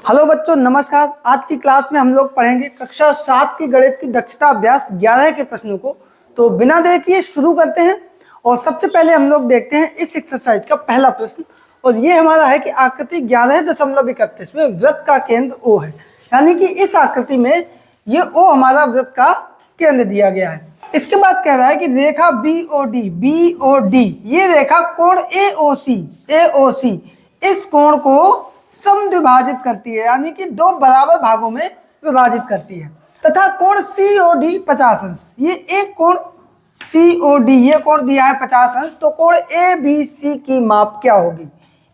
Hello बच्चों, नमस्कार। आज की क्लास में हम लोग पढ़ेंगे कक्षा 7 की गणित की दक्षता अभ्यास 11 के प्रश्नों को। तो बिना देर किए शुरू करते हैं। और सबसे पहले हम लोग देखते हैं इस एक्सरसाइज का पहला प्रश्न, और ये हमारा है कि आकृति 11.31 में वृत्त का केंद्र O है। यानी कि इस आकृति में ये O हमारा वृत्त का केंद्र दिया गया है। इसके बाद कह रहा है कि रेखा BOD ये रेखा कोण AOC इस कोण को समद्विभाजित करती है, यानी कि दो बराबर भागों में विभाजित करती है। तथा कोण COD 50 अंश, ये एक कोण COD ये कोण दिया है 50 अंश। तो कोण ABC की माप क्या होगी?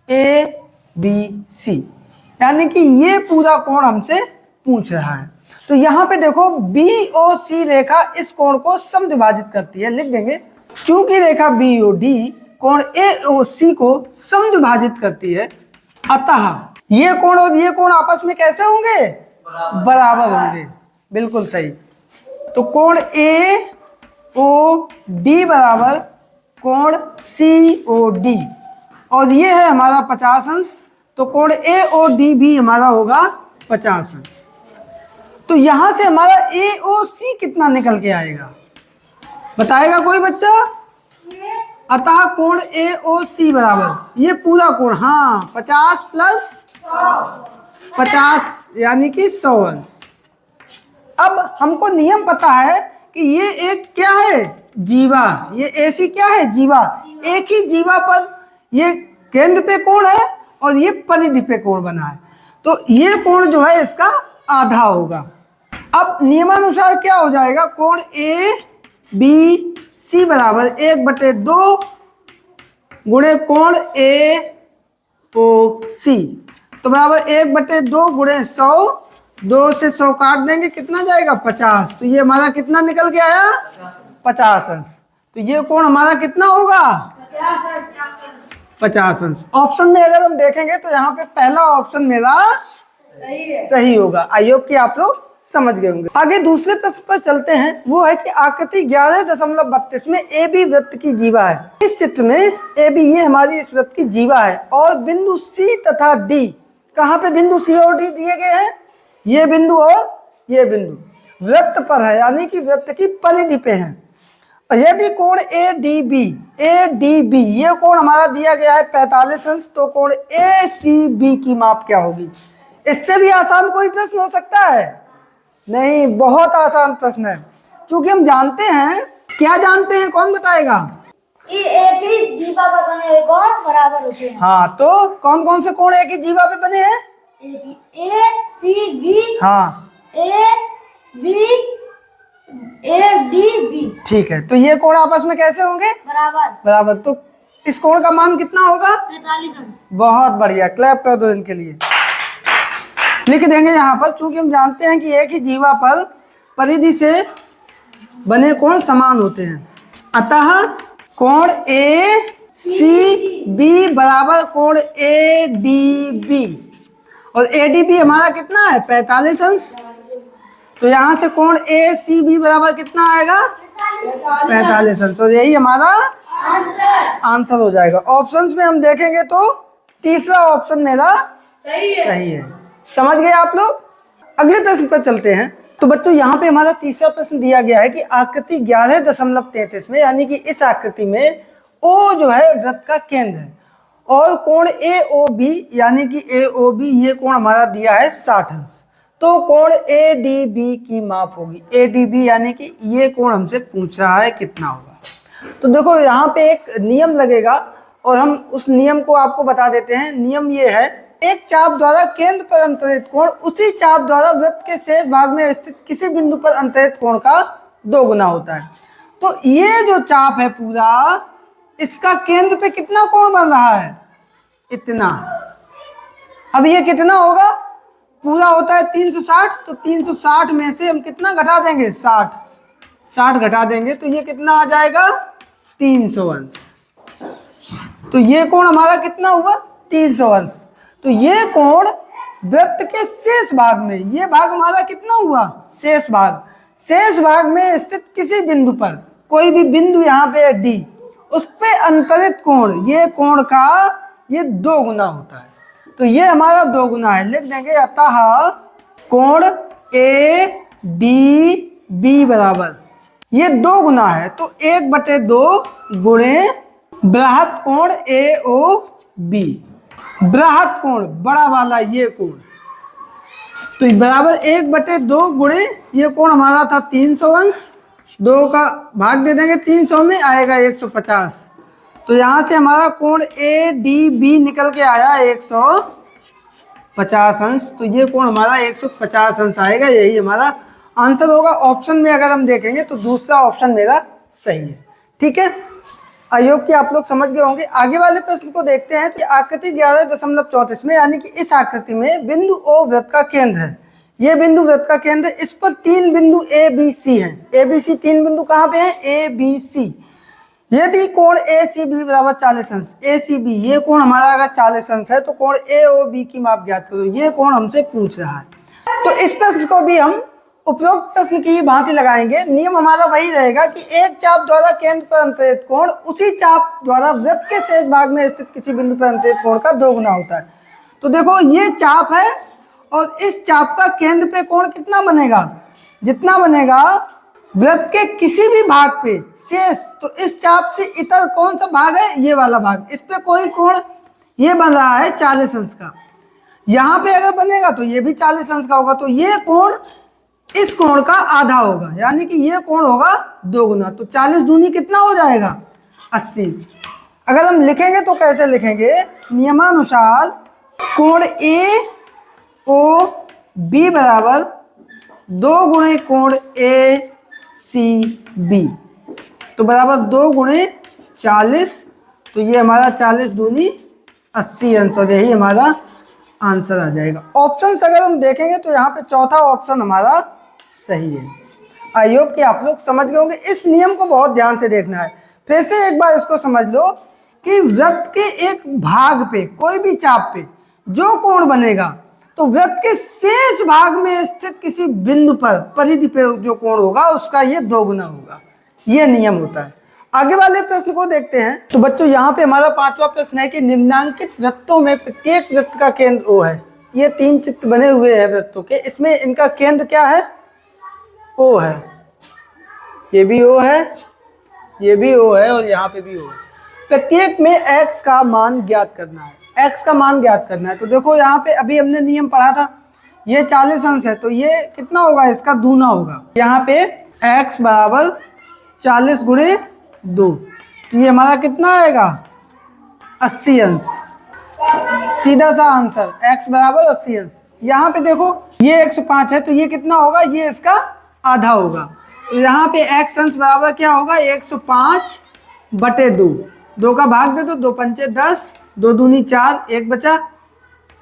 ABC यानी कि ये पूरा कोण हमसे पूछ रहा है। तो यहाँ पे देखो BOC रेखा इस कोण को समद्विभाजित करती है, लिख देंगे। चूंकि रेखा BOD कोण AOC को समद्विभाजित करती है, अतः ये कोण और ये कोण आपस में कैसे होंगे? बराबर होंगे। बिल्कुल सही। तो कोण AOD बराबर कोण COD, और ये है हमारा 50 अंश। तो कोण AOD भी हमारा होगा 50 अंश। तो यहां से हमारा AOC कितना निकल के आएगा, बताएगा कोई बच्चा? अतः कोण AOC बराबर ये पूरा कोण, हाँ, 50 प्लस 50 यानी कि 100 अंश। अब हमको नियम पता है कि ये एक क्या है? जीवा। ये AC क्या है? जीवा। एक ही जीवा पर ये केंद्र पे कोण है और ये परिधि पे कोण बना है। तो ये कोण जो है इसका आधा होगा। अब नियमानुसार क्या हो जाएगा? कोण ABC बराबर 1/2 गुणे कोण AOC, तो बराबर 1/2 गुणे 100। 2 से 100 काट देंगे, कितना जाएगा? 50। तो ये हमारा कितना निकल के आया? 50 अंश। तो ये कोण हमारा कितना होगा? 50 अंश। ऑप्शन में अगर हम देखेंगे तो यहाँ पे पहला ऑप्शन मेरा सही होगा। आई होप कि आप लोग समझ गए होंगे। आगे दूसरे प्रश्न पर चलते हैं। वो है कि आकृति 11.32 में AB वृत्त की जीवा है। इस चित्र में AB ये हमारी इस वृत्त की जीवा है, और बिंदु C तथा D, कहाँ पे बिंदु C और D दिए गए हैं? ये बिंदु और ये बिंदु वृत्त पर है, यानी कि वृत्त की परिधि पे है। और यदि कोण ADB ये कोण हमारा दिया गया है 45 अंश, तो कोण ACB की माप क्या होगी? इससे भी आसान कोई प्रश्न हो सकता है? नहीं, बहुत आसान प्रश्न है। क्योंकि हम जानते हैं, क्या जानते हैं, कौन बताएगा? एक ही जीवा पर बने हुए कोण बराबर होते हैं। हाँ, तो कौन कौन से कोण एक ही जीवा पे बने हैं? ACB, हाँ, ADB। ठीक है। तो ये कोण आपस में कैसे होंगे? बराबर। तो इस कोण का मान कितना होगा? 45 अंश। बहुत बढ़िया, क्लैप कर दो इनके लिए। लिख देंगे यहाँ पर, चूंकि हम जानते हैं कि एक ही जीवा पर परिधि से बने कोण समान होते हैं, अतः कोण ACB बराबर कोण ADB, और ADB हमारा कितना है? 45 अंश। तो यहाँ से कोण ACB बराबर कितना आएगा? 45 अंश। और यही हमारा आंसर हो जाएगा। ऑप्शंस में हम देखेंगे तो तीसरा ऑप्शन मेरा सही है। समझ गए आप लोग? अगले प्रश्न पर चलते हैं। तो बच्चों यहाँ पे हमारा तीसरा प्रश्न दिया गया है कि आकृति 11.33 में, यानी कि इस आकृति में O जो है वृत्त का केंद्र है, और कोण AOB यानी कि AOB ये कोण हमारा दिया है 60 अंश। तो कोण ADB की माप होगी। ADB यानी कि ये कोण हमसे पूछ रहा है कितना होगा। तो देखो यहाँ पे एक नियम लगेगा, और हम उस नियम को आपको बता देते हैं। नियम ये है, एक चाप द्वारा केंद्र पर अंतरित कोण उसी चाप द्वारा वृत्त के शेष भाग में स्थित किसी बिंदु पर अंतरित कोण का 2 गुना होता है। तो ये जो चाप है पूरा, इसका केंद्र पे कितना कोण बन रहा है? इतना। अब ये कितना होगा? पूरा होता है 360, तो 360 में से हम कितना घटा देंगे? 60 घटा देंगे, तो ये कितना आ जाएगा? 300 अंश। तो ये कोण हमारा कितना हुआ? 300 अंश। तो ये कोण वृत्त के शेष भाग में, ये भाग हमारा कितना हुआ? शेष भाग। शेष भाग में स्थित किसी बिंदु पर, कोई भी बिंदु यहाँ पे है D, उस पे अंतरित कोण, ये कोण का ये 2 गुना होता है। तो ये हमारा 2 गुना है। लिख देंगे अतः कोण ADB बराबर, ये 2 गुना है तो 1/2 गुणे बृहत कोण AOB, बृहत कोण बड़ा वाला ये कोण, तो बराबर 1/2 गुणे ये कोण हमारा था 300 अंश, 2 का भाग दे देंगे 300 में, आएगा 150। तो यहाँ से हमारा कोण ADB निकल के आया 150 अंश, तो ये कोण हमारा 150 अंश आएगा, यही हमारा आंसर होगा। ऑप्शन में अगर हम देखेंगे तो दूसरा ऑप्शन मेरा सही है। ठीक है, आई होप कि आप लोग समझ गए होंगे। आगे वाले प्रश्न को देखते हैं। तो आकृति 11.34 में, यानी कि इस आकृति में बिंदु O वृत्त का केंद्र है, ये बिंदु वृत्त का केंद्र है, इस पर 3 बिंदु ABC हैं। ABC 3 बिंदु कहाँ पे हैं? ABC। यदि कोण ACB बराबर 40 अंश, ACB ये कोण हमारा अगर 40 अंश है तो कोण AOB की माप ज्ञात करो, ये कोण हमसे पूछ रहा है। तो इस प्रश्न को भी हम उपरोक्त प्रश्न की भांति लगाएंगे। नियम हमारा वही रहेगा कि एक चाप द्वारा केंद्र पर अंतरित कोण उसी चाप द्वारा वृत्त के शेष भाग में स्थित किसी बिंदु पर अंतरित कोण का 2 गुना होता है। तो देखो ये चाप है और इस चाप का केंद्र पे कोण कितना बनेगा? जितना बनेगा वृत्त के किसी भी भाग पे शेष, तो इस चाप से इतर कौन सा भाग है? ये वाला भाग, इस पे कोई कोण ये बन रहा है 40 अंश का, यहाँ पे अगर बनेगा तो ये भी 40 अंश का होगा, तो ये कोण इस कोण का आधा होगा, यानी कि ये कोण होगा 2 गुना। तो 40 दूनी कितना हो जाएगा? 80। अगर हम लिखेंगे तो कैसे लिखेंगे? नियमानुसार कोण AOB बराबर 2 गुणे कोण ACB, तो बराबर 2 गुणे 40, तो ये हमारा 40 दूनी 80 अंश, और यही हमारा आंसर आ जाएगा। ऑप्शन अगर हम देखेंगे तो यहाँ पे चौथा ऑप्शन हमारा सही है। आई होप कि आप लोग समझ गए होंगे। इस नियम को बहुत ध्यान से देखना है। फिर से एक बार इसको समझ लो कि वृत्त के एक भाग पे, कोई भी चाप पे जो कोण बनेगा, तो वृत्त के शेष भाग में स्थित किसी बिंदु पर, परिधि पे जो कोण होगा उसका ये 2 गुना होगा। ये नियम होता है। आगे वाले प्रश्न को देखते हैं। तो बच्चों यहाँ पे हमारा 5वां प्रश्न है कि निम्नांकित वृत्तों में प्रत्येक वृत्त का केंद्र O है। ये 3 चित्र बने हुए हैं वृत्तों के, इसमें इनका केंद्र क्या है? O है। ये भी O है, ये भी O है, और यहाँ पे भी O है। प्रत्येक में x का मान ज्ञात करना है, x का मान ज्ञात करना है। तो देखो यहाँ पे अभी हमने नियम पढ़ा था, ये 40 अंश है तो ये कितना होगा? इसका दूना होगा। यहाँ पे x बराबर 40 गुणे 2, तो ये हमारा कितना आएगा? 80 अंश। सीधा सा आंसर, x बराबर 80 अंश। यहाँ पे देखो ये 105 है तो ये कितना होगा? ये इसका आधा होगा। तो यहाँ पे x अंश बराबर क्या होगा? 105/2, 2 का भाग दे दो, 2 पंचे 10, 2 दूनी 4, 1 बचा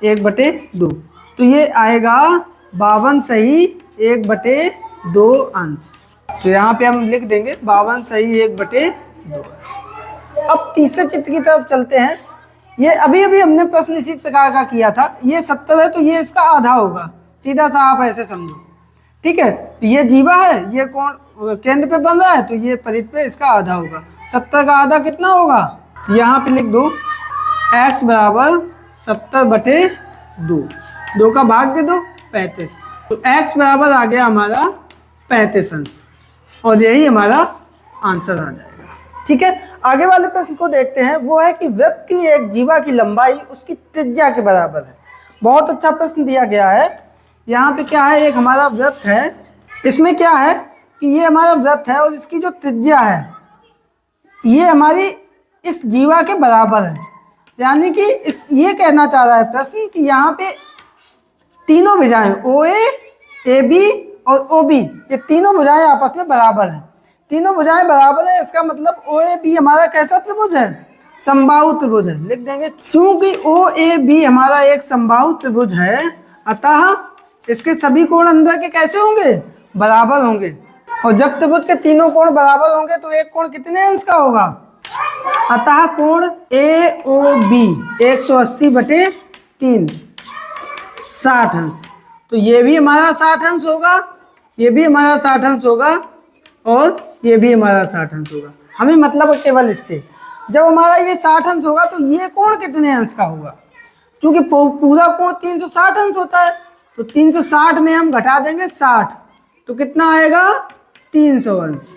1/2, तो ये आएगा 52 सही 1/2 अंश। तो यहाँ पे हम लिख देंगे 52 सही 1/2 अंश। अब तीसरे चित्र की तरफ चलते हैं। ये अभी अभी हमने प्रश्न इसी प्रकार का किया था। ये 70 है तो ये इसका आधा होगा, सीधा सा आप ऐसे समझो। ठीक है, तो ये जीवा है, ये कोण केंद्र पे बन रहा है, तो ये परिधि पे इसका आधा होगा। 70 का आधा कितना होगा? यहाँ पे लिख दो x बराबर 70/2, 2 का भाग दे दो 35, तो x बराबर आ गया हमारा 35 अंश, और यही हमारा आंसर आ जाएगा। ठीक है, आगे वाले प्रश्न को देखते हैं। वो है कि वृत्त की एक जीवा की लंबाई उसकी त्रिज्या के बराबर है। बहुत अच्छा प्रश्न दिया गया है। यहाँ पे क्या है? एक हमारा वृत्त है, इसमें क्या है कि ये हमारा वृत्त है और इसकी जो त्रिज्या है ये हमारी इस जीवा के बराबर है। यानी कि ये कहना चाह रहा है प्रश्न कि यहाँ पे तीनों भुजाएं OA, AB और OB, ये तीनों भुजाएं आपस में बराबर हैं। तीनों भुजाएं बराबर है, इसका मतलब OAB हमारा कैसा त्रिभुज है? समबाहु त्रिभुज है। लिख देंगे चूंकि OAB हमारा एक समबाहु त्रिभुज है, अतः इसके सभी कोण अंदर के कैसे होंगे? बराबर होंगे। और जब त्रिभुज के तीनों कोण बराबर होंगे तो एक कोण कितने अंश का होगा? अतः कोण AOB 180/3 60 अंश। तो ये भी हमारा 60 अंश होगा, ये भी हमारा 60 अंश होगा, और ये भी हमारा 60 अंश होगा। हमें मतलब केवल इससे, जब हमारा ये 60 अंश होगा तो ये कोण कितने अंश का होगा? क्योंकि पूरा कोण 360 अंश होता है, तो 360 में हम घटा देंगे 60, तो कितना आएगा 300 अंश।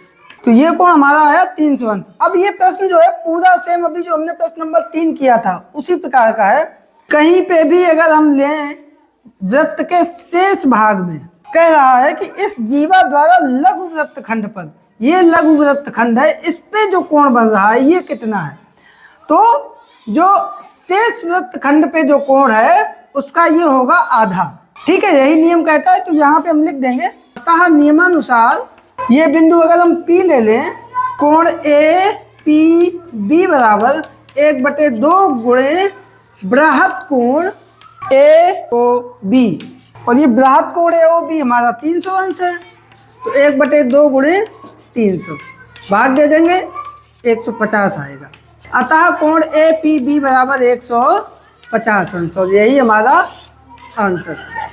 तो ये कोण हमारा आया 300 अंश। अब ये प्रश्न जो है पूरा सेम अभी जो हमने प्रश्न नंबर 3 किया था उसी प्रकार का है। कहीं पे भी अगर हम लें वृत्त के शेष भाग में, कह रहा है कि इस जीवा द्वारा लघु वृत्तखंड पर, ये लघु वृत्तखंड है, इस पे जो कोण बन रहा है ये कितना है। तो जो शेष वृत्तखंड पे जो कोण है उसका ये होगा आधा। ठीक है, यही नियम कहता है। तो यहाँ पे हम लिख देंगे, अतः नियमानुसार ये बिंदु अगर हम P ले लें, कोण ए पी बी बराबर 1/2 गुणे बृहत कोण ए ओ बी, और ये बृहत कोण ए ओ बी हमारा 300 अंश है, तो 1/2 गुणे 300 भाग दे देंगे 150 आएगा। अतः कोण ए पी बी बराबर 150 अंश, और यही हमारा आंसर है।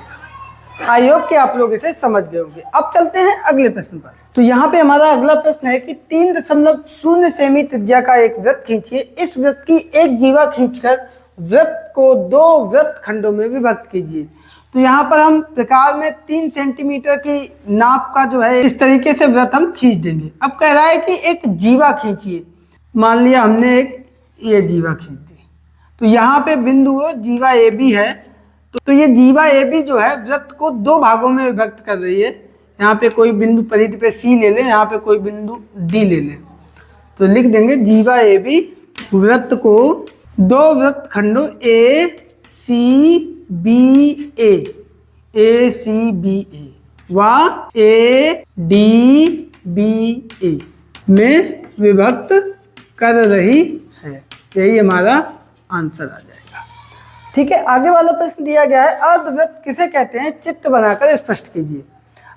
आई होप कि आप लोग इसे समझ गए होंगे। अब चलते हैं अगले प्रश्न पर। तो यहाँ पे हमारा अगला प्रश्न है कि 3.0 सेमी त्रिज्या का एक वृत्त खींचिए। इस वृत्त की एक जीवा खींचकर वृत्त को 2 वृत्त खंडों में विभक्त कीजिए। तो यहाँ पर हम प्रकार में 3 सेंटीमीटर की नाप का जो है इस तरीके से वृत्त हम खींच देंगे। अब कह रहा है कि एक जीवा खींचिए। मान लिया हमने एक ये जीवा खींच दी, तो यहाँ पे बिंदु जीवा ए बी है, तो ये जीवा ए बी जो है वृत्त को 2 भागों में विभक्त कर रही है। यहाँ पे कोई बिंदु परिधि पे सी ले लें, यहाँ पे कोई बिंदु डी ले लें, तो लिख देंगे जीवा ए बी वृत्त को 2 वृत्त खंडों ए सी बी ए व ए डी बी ए में विभक्त कर रही है। यही हमारा आंसर आ जाएगा। ठीक है, आगे वाला प्रश्न दिया गया है, अर्धवृत्त किसे कहते हैं, चित्र बनाकर स्पष्ट कीजिए।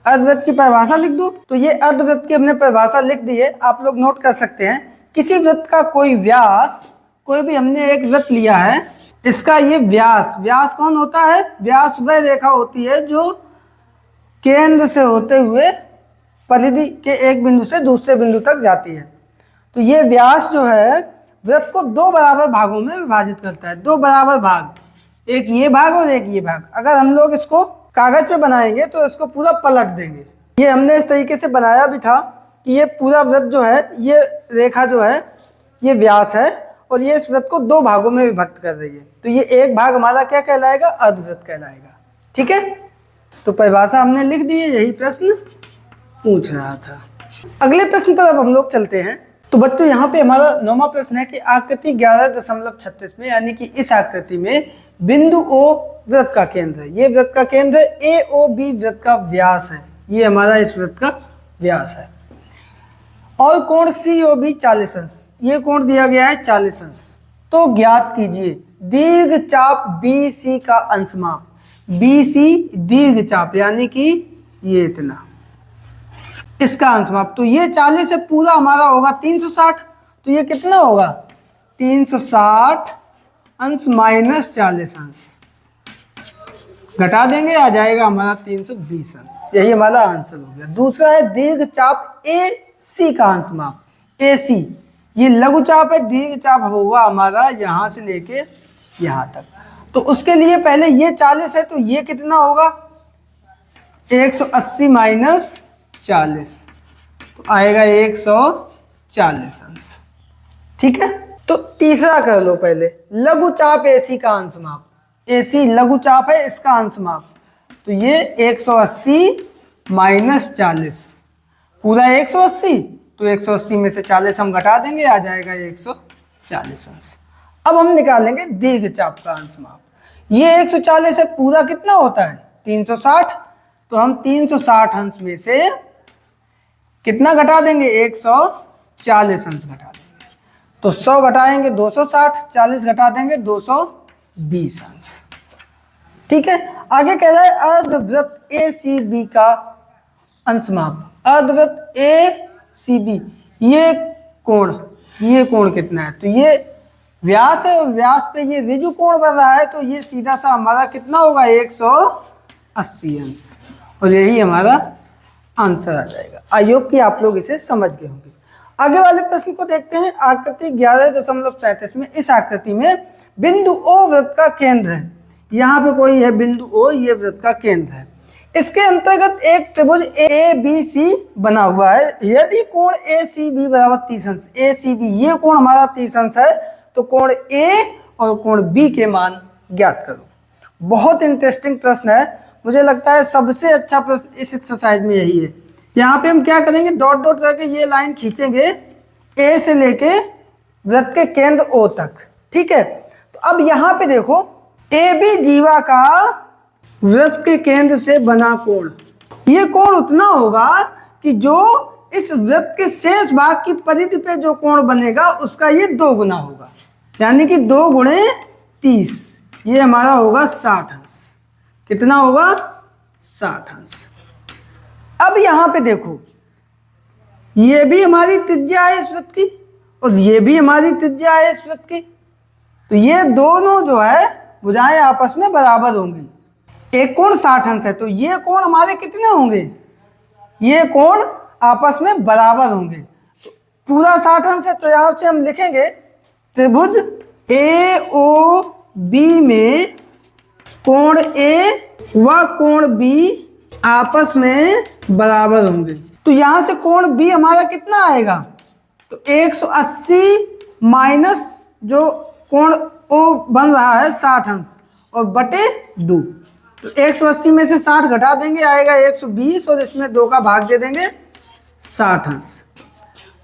अर्धवृत्त की परिभाषा लिख दूं, तो ये अर्धवृत्त की हमने परिभाषा लिख दी है, आप लोग नोट कर सकते हैं। किसी वृत्त का कोई व्यास, कोई भी हमने एक वृत्त लिया है, इसका ये व्यास कौन होता है, व्यास वह रेखा होती है जो केंद्र से होते हुए परिधि के एक बिंदु से दूसरे बिंदु तक जाती है। तो ये व्यास जो है वृत्त को 2 बराबर भागों में विभाजित करता है। 2 बराबर भाग, एक ये भाग और एक ये भाग। अगर हम लोग इसको कागज पे बनाएंगे तो इसको पूरा पलट देंगे। ये हमने इस तरीके से बनाया भी था कि ये पूरा वृत्त जो है, ये रेखा जो है ये व्यास है, और ये इस वृत्त को 2 भागों में विभक्त कर रही है। तो ये एक भाग हमारा क्या कहलाएगा, अर्धवृत्त कहलाएगा। ठीक है, तो परिभाषा हमने लिख दी है, यही प्रश्न पूछ रहा था। अगले प्रश्न पर अब हम लोग चलते हैं। तो बच्चों यहाँ पे हमारा 9वां प्रश्न है कि आकृति 11.36 में, यानी कि इस आकृति में बिंदु O वृत्त का केंद्र है। ये वृत्त का केंद्र है, AOB वृत्त का व्यास है, ये हमारा इस वृत्त का व्यास है। और कोण COB 40 अंश, ये कोण दिया गया है 40 अंश। तो ज्ञात कीजिए दीर्घ चाप BC का अंशमाप। BC दीर्घ चाप यानी कि ये इतना, इसका अंशमाप। तो ये 40 से पूरा हमारा होगा 360, तो ये कितना होगा 360 अंश माइनस 40 अंश, घटा देंगे आ जाएगा हमारा 320 अंश। यही हमारा आंसर हो गया। दूसरा है दीर्घ चाप AC का अंशमाप। AC ये लघु चाप है, दीर्घ चाप होगा हमारा यहाँ से लेके यहाँ तक। तो उसके लिए पहले ये 40 है, तो ये कितना होगा 180 माइनस 40, तो आएगा 140 अंश। ठीक है, तो तीसरा कर लो पहले, लघु चाप AC का अंशमाप। AC लघु चाप है, इसका अंशमाप, तो ये 180 माइनस 40, पूरा 180, तो 180 में से 40 हम घटा देंगे, आ जाएगा 140 अंश। अब हम निकालेंगे दीर्घ चाप का अंशमाप। ये 140 है, पूरा कितना होता है 360, तो हम 360 अंश में से कितना घटा देंगे 140 अंश घटा देंगे। तो 100 घटाएंगे 260, 40 घटा देंगे 220 अंश। ठीक है, आगे कह रहा है अर्धवृत्त ACB का अंशमाप। अर्धवृत्त ACB ये कोण कितना है, तो ये व्यास है, और व्यास पे ये ऋजु कोण बन रहा है, तो ये सीधा सा हमारा कितना होगा 180 अंश, और यही हमारा आंसर आ जाएगा। आई होप कि आप लोग इसे समझ गए होंगे। आगे वाले प्रश्न को देखते हैं। आकृति 11.37 में इस आकृति में बिंदु ओ वृत्त का केंद्र है। यहाँ पे कोई है बिंदु ओ, ये वृत्त का केंद्र है। इसके अंतर्गत एक त्रिभुज ए बी सी बना हुआ है। यदि कोण ए सी बी बराबर 30 अंश, ए सी बी ये कोण हमारा 30 अंश है, तो कोण ए और कोण बी के मान ज्ञात करो। बहुत इंटरेस्टिंग प्रश्न है, मुझे लगता है सबसे अच्छा प्रश्न इस एक्सरसाइज में यही है। यहाँ पे हम क्या करेंगे, डॉट डॉट करके ये लाइन खींचेंगे ए से लेके वृत्त के केंद्र ओ तक, ठीक है। तो अब यहाँ पे देखो, ए बी जीवा का वृत्त के केंद्र से बना कोण, ये कोण उतना होगा कि जो इस वृत्त के शेष भाग की परिधि पे जो कोण बनेगा उसका ये 2 गुना होगा, यानी कि 2 गुणे 30, ये हमारा होगा 60 अंश। कितना होगा? 60 अंश। अब यहाँ पे देखो, ये भी हमारी त्रिज्या है इस वृत्त की और ये भी हमारी त्रिज्या है इस वृत्त की, तो ये दोनों जो है भुजाएं आपस में बराबर होंगी। एक कोण 60 अंश है, तो ये कोण हमारे कितने होंगे? ये कोण आपस में बराबर होंगे। तो पूरा 60 अंश है, तो यहाँ से हम लिखेंगे त्रिभुज ए ओ बी में कोण ए व कोण बी आपस में बराबर होंगे। तो यहाँ से कोण बी हमारा कितना आएगा? तो 180 माइनस जो कोण ओ बन रहा है 60 अंश और बटे 2, तो 180 में से 60 घटा देंगे, आएगा 120 और इसमें 2 का भाग दे देंगे, 60 अंश।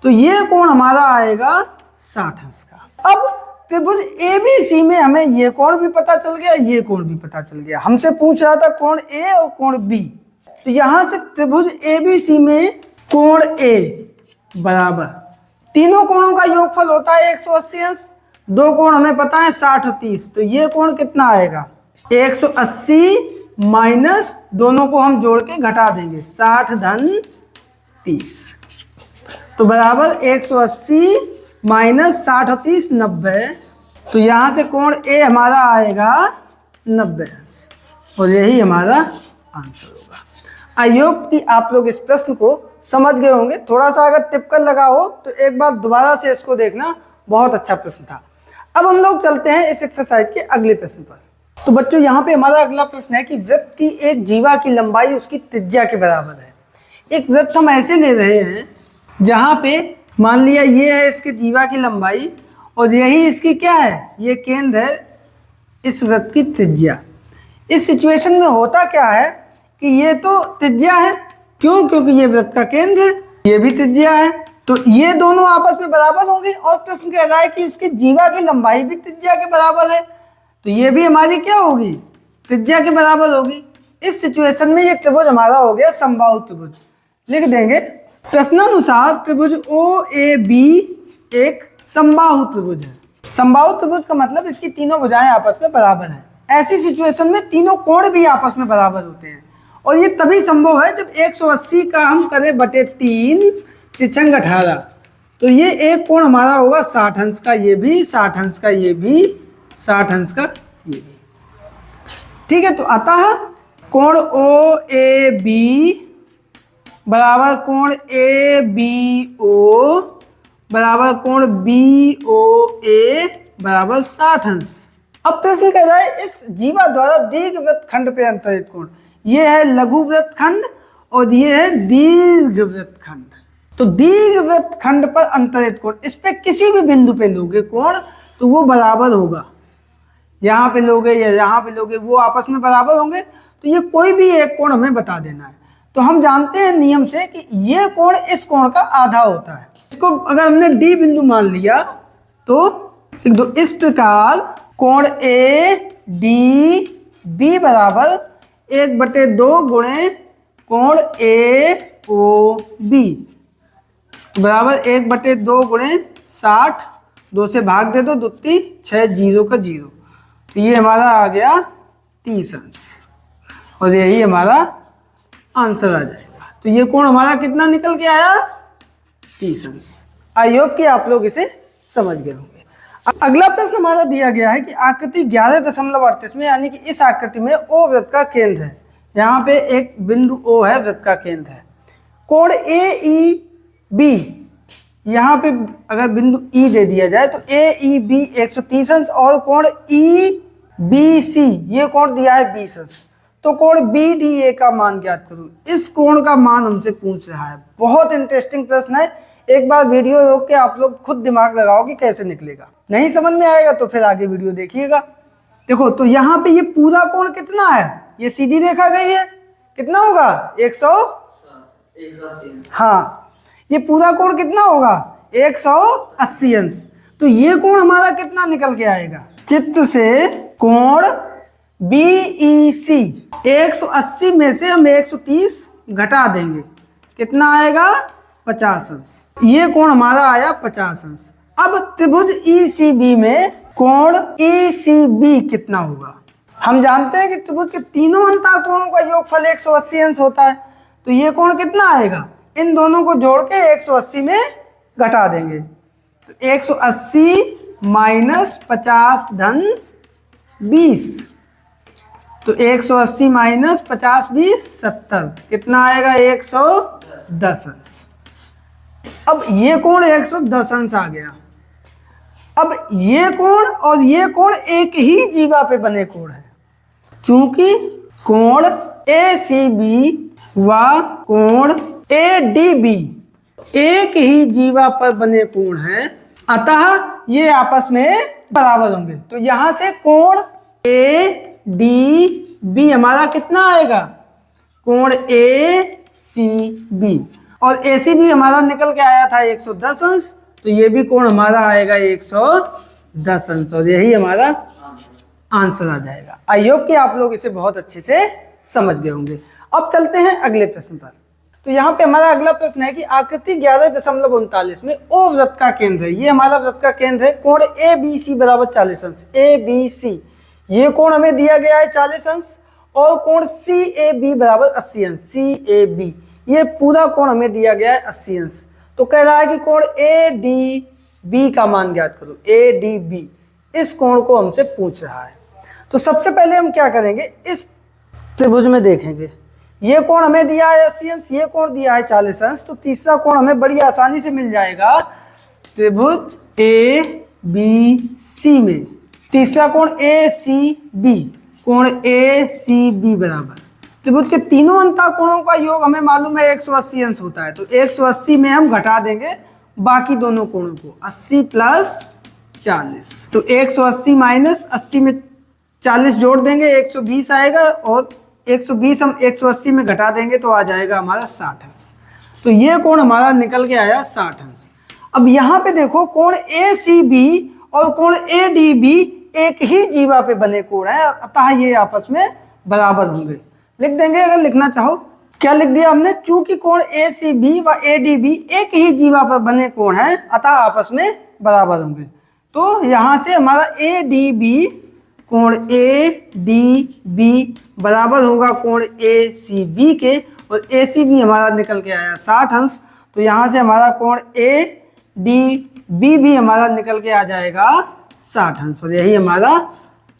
तो ये कोण हमारा आएगा 60 अंश का। अब त्रिभुज एबीसी में हमें ये कोण भी पता चल गया, ये कोण भी पता चल गया। हमसे पूछ रहा था कोण ए और कोण बी, तो यहां से त्रिभुज एबीसी में कोण ए बराबर, तीनों कोणों का योगफल होता है 180 अंश। 2 कोण हमें पता है 60 और 30, तो ये कोण कितना आएगा? 180 माइनस दोनों को हम जोड़ के घटा देंगे, 60 धन 30, तो बराबर 180 माइनस 60 और 30 90। तो यहाँ से कोण ए हमारा आएगा 90 अंश और यही हमारा आंसर होगा। आई होप कि आप लोग इस प्रश्न को समझ गए होंगे। थोड़ा सा अगर टिपिकल लगा हो तो एक बार दोबारा से इसको देखना, बहुत अच्छा प्रश्न था। अब हम लोग चलते हैं इस एक्सरसाइज के अगले प्रश्न पर। तो बच्चों यहाँ पे हमारा अगला प्रश्न है कि वृत्त की एक जीवा की लंबाई उसकी त्रिज्या के बराबर है। एक वृत्त हम ऐसे ले रहे हैं जहाँ पे मान लिया ये है इसकी जीवा की लंबाई और यही इसकी क्या है, ये केंद्र है इस वृत्त की त्रिज्या। इस सिचुएशन में होता क्या है कि ये तो त्रिज्या है, क्यों? क्योंकि ये वृत्त का केंद्र है, ये भी त्रिज्या है, तो ये दोनों आपस में बराबर होंगे। और प्रश्न कह रहा है कि इसकी जीवा की लंबाई भी त्रिज्या के बराबर है, तो ये भी हमारी क्या होगी? त्रिज्या के बराबर होगी। इस सिचुएशन में ये त्रिभुज हमारा हो गया समबाहु त्रिभुज। लिख देंगे प्रश्नानुसार त्रिभुज ओ ए बी एक समबाहु त्रिभुज है। समबाहु त्रिभुज का मतलब इसकी तीनों भुजाएं आपस में बराबर हैं। ऐसी सिचुएशन में तीनों कोण भी आपस में बराबर होते हैं और ये तभी संभव है जब 180 का हम करें बटे 3 तिरछंग 18, तो ये एक कोण हमारा होगा 60 अंश का, ये भी 60 अंश का, ये भी 60 अंश का, ये भी। ठीक है, तो अतः कोण ओ ए बी बराबर कोण ए बी ओ बराबर कोण बी ओ ए बराबर 60 अंश। अब प्रश्न कह रहा है इस जीवा द्वारा दीर्घवृत्त खंड पे अंतरित कोण, ये है लघु वृत्त खंड और ये है दीर्घ वृत्त खंड। तो दीर्घ वृत्त खंड पर अंतरित कोण, इस पे किसी भी बिंदु पे लोगे कोण तो वो बराबर होगा। यहाँ पे लोगे या यहाँ पे लोगे, वो आपस में बराबर होंगे। तो ये कोई भी एक कोण हमें बता देना है। तो हम जानते हैं नियम से कि ये कोण इस कोण का आधा होता है। इसको अगर हमने डी बिंदु मान लिया तो लिख दो इस प्रकार कोण ए डी बी बराबर 1/2 गुणे कोण ए ओ बी बराबर 1/2 गुणे 60, 2 से भाग दे दो, 2 × 6 0 का 0, तो ये हमारा आ गया 30 अंश और यही हमारा आंसर आ जाएगा। तो ये कोण हमारा कितना निकल के आया? 30 अंश। आई होप कि आप लोग इसे समझ गए होंगे। अगला प्रश्न हमारा दिया गया है कि आकृति 11.38 में, यानी कि इस आकृति में ओ वृत्त का केंद्र है। यहाँ पे एक बिंदु ओ है, वृत्त का केंद्र है। कोण ए ई बी यहाँ पे अगर बिंदु ई दे दिया जाए तो ए ई बी 130 अंश और कोण ई बी सी ये कोण दिया है 20 अंश। तो कोण बी डी ए का मान ज्ञात करो। इस कोण का मान हमसे पूछ रहा है। बहुत इंटरेस्टिंग प्रश्न है। एक बार वीडियो रोक के आप लोग खुद दिमाग लगाओ कि कैसे निकलेगा। नहीं समझ में आएगा तो फिर आगे वीडियो देखिएगा। देखो तो यहाँ पे ये पूरा कोण कितना है, ये सीधी रेखा गई है, कितना होगा 180। हाँ, ये पूरा कोण कितना होगा 180 अंश। तो ये कोण हमारा कितना निकल के आएगा, चित्र से कोण BEC 180 में से हम 130 घटा देंगे, कितना आएगा 50 अंश। ये कोण हमारा आया 50 अंश। अब त्रिभुज ECB में कोण ECB कितना होगा। हम जानते हैं कि त्रिभुज के तीनों अंतःकोणों का योगफल 180 अंश होता है। तो ये कोण कितना आएगा, इन दोनों को जोड़ के 180 में घटा देंगे। तो 180 माइनस 50 धन 20, तो 180 माइनस 50 20 70, कितना आएगा 110 अंश। अब ये कोण 110 अंश आ गया। अब ये कोण और ये कोण एक ही जीवा पे बने कोण है। चूंकि कोण ACB व कोण ADB एक ही जीवा पर बने कोण हैं, अतः ये आपस में बराबर होंगे। तो यहां से कोण ADB हमारा कितना आएगा, कोण ACB, और ACB हमारा निकल के आया था 110 अंश। तो ये भी कोण हमारा आएगा 110 अंश और यही हमारा आंसर आ जाएगा। आई होप कि आप लोग इसे बहुत अच्छे से समझ गए होंगे। अब चलते हैं अगले प्रश्न पर। तो यहाँ पे हमारा अगला प्रश्न है कि आकृति 11.39 में O वृत्त का केंद्र है। ये हमारा वृत्त का केंद्र है। कोण ABC बराबर 40 अंश। ABC ये कोण हमें दिया गया है 40 अंश और कोण CAB बराबर 80 अंश। CAB ये पूरा कोण हमें दिया गया है 80 अंश। तो कह रहा है कि कोण ADB का मान ज्ञात करो। ADB इस कोण को हमसे पूछ रहा है। तो सबसे पहले हम क्या करेंगे, इस त्रिभुज में देखेंगे। ये कोण हमें दिया है 80 अंश, ये कोण दिया है 40 अंश। तो तीसरा कोण हमें बड़ी आसानी से मिल जाएगा त्रिभुज ABC में। तीसरा कोण ACB, कोण ACB बराबर त्रिभुज के तीनों अंतःकोणों का योग हमें मालूम है 180 अंश होता है। तो 180 में हम घटा देंगे बाकी दोनों कोणों को, 80 प्लस 40। तो 180 माइनस 80 में 40 जोड़ देंगे, 120 आएगा और 120 हम 180 में घटा देंगे तो आ जाएगा हमारा 60 अंश। तो ये कोण हमारा निकल के आया 60 अंश। अब यहाँ पे देखो कोण ACB और कोण ADB एक ही जीवा पे बने कोण है, अतः ये आपस में बराबर होंगे। लिख देंगे अगर लिखना चाहो। क्या लिख दिया हमने, चूंकि कोण ACB व ADB एक ही जीवा पर बने कोण है अतः आपस में बराबर होंगे। तो यहाँ से हमारा ADB कोण ADB बराबर होगा कोण ACB के, और ACB हमारा निकल के आया 60 अंश। तो यहाँ से हमारा कोण ADB भी हमारा निकल के आ जाएगा 60 अंश और यही हमारा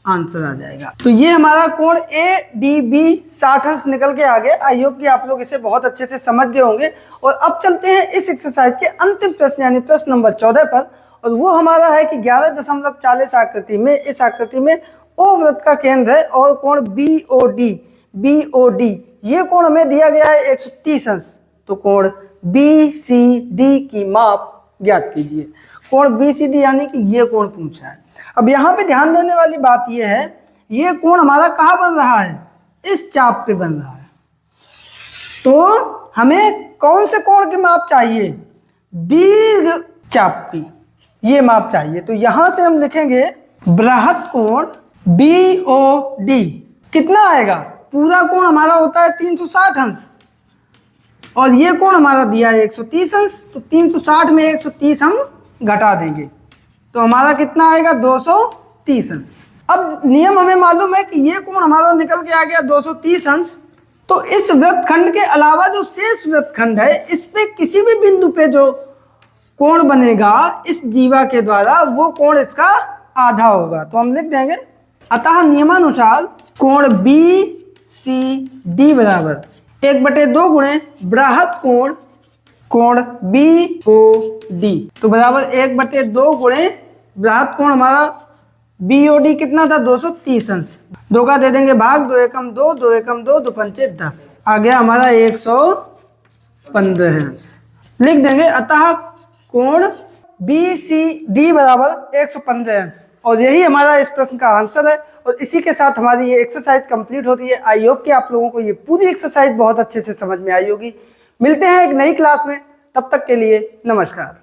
आंसर आ जाएगा। तो ये हमारा कोण ADB 60 अंश निकल के आ गया। आई होप कि आप लोग इसे बहुत अच्छे से समझ गए होंगे। और अब चलते हैं इस एक्सरसाइज के अंतिम प्रश्न यानी प्रश्न नंबर 14 पर, और वो हमारा है कि 11.40 आकृति में, इस आकृति में O वृत्त का केंद्र है और कोण BOD ये कोण हमें दिया गया है 130 अंश। तो कोण BCD की माप ज्ञात कीजिए। कोण BCD यानी कि ये कोण पूछा है। अब यहाँ पे ध्यान देने वाली बात ये है, ये कोण हमारा कहाँ बन रहा है, इस चाप पे बन रहा है। तो हमें कौन से कोण की माप चाहिए, दीर्घ चाप की ये माप चाहिए। तो यहां से हम लिखेंगे बृहत कोण BOD कितना आएगा, पूरा कोण हमारा होता है 360 अंश और ये कोण हमारा दिया है 130 अंश। तो 360 में 130 हम घटा देंगे तो हमारा कितना आएगा 230 अंश। अब नियम हमें मालूम है कि ये कोण हमारा निकल के आ गया 230 अंश। तो इस वृत्तखंड के अलावा जो शेष वृत्तखंड है, इस पे किसी भी बिंदु पे जो कोण बनेगा इस जीवा के द्वारा, वो कोण इसका आधा होगा। तो हम लिख देंगे, अतः नियमानुसार कोण BCD बराबर 1/2 गुणे बृहत कोण कोण BOD, तो बराबर 1/2 गुणे बृहद कोण हमारा BOD कितना था 230 अंश। 2 का दे देंगे भाग, 2 एकम 2, 2 एकम 2, 2 पंचे 10, आ गया हमारा 115 अंश। लिख देंगे अतः कोण BCD बराबर 115 अंश, और यही हमारा इस प्रश्न का आंसर है। और इसी के साथ हमारी ये एक्सरसाइज कंप्लीट होती है। आई होप कि आप लोगों को ये पूरी एक्सरसाइज बहुत अच्छे से समझ में आई होगी। मिलते हैं एक नई क्लास में, तब तक के लिए नमस्कार।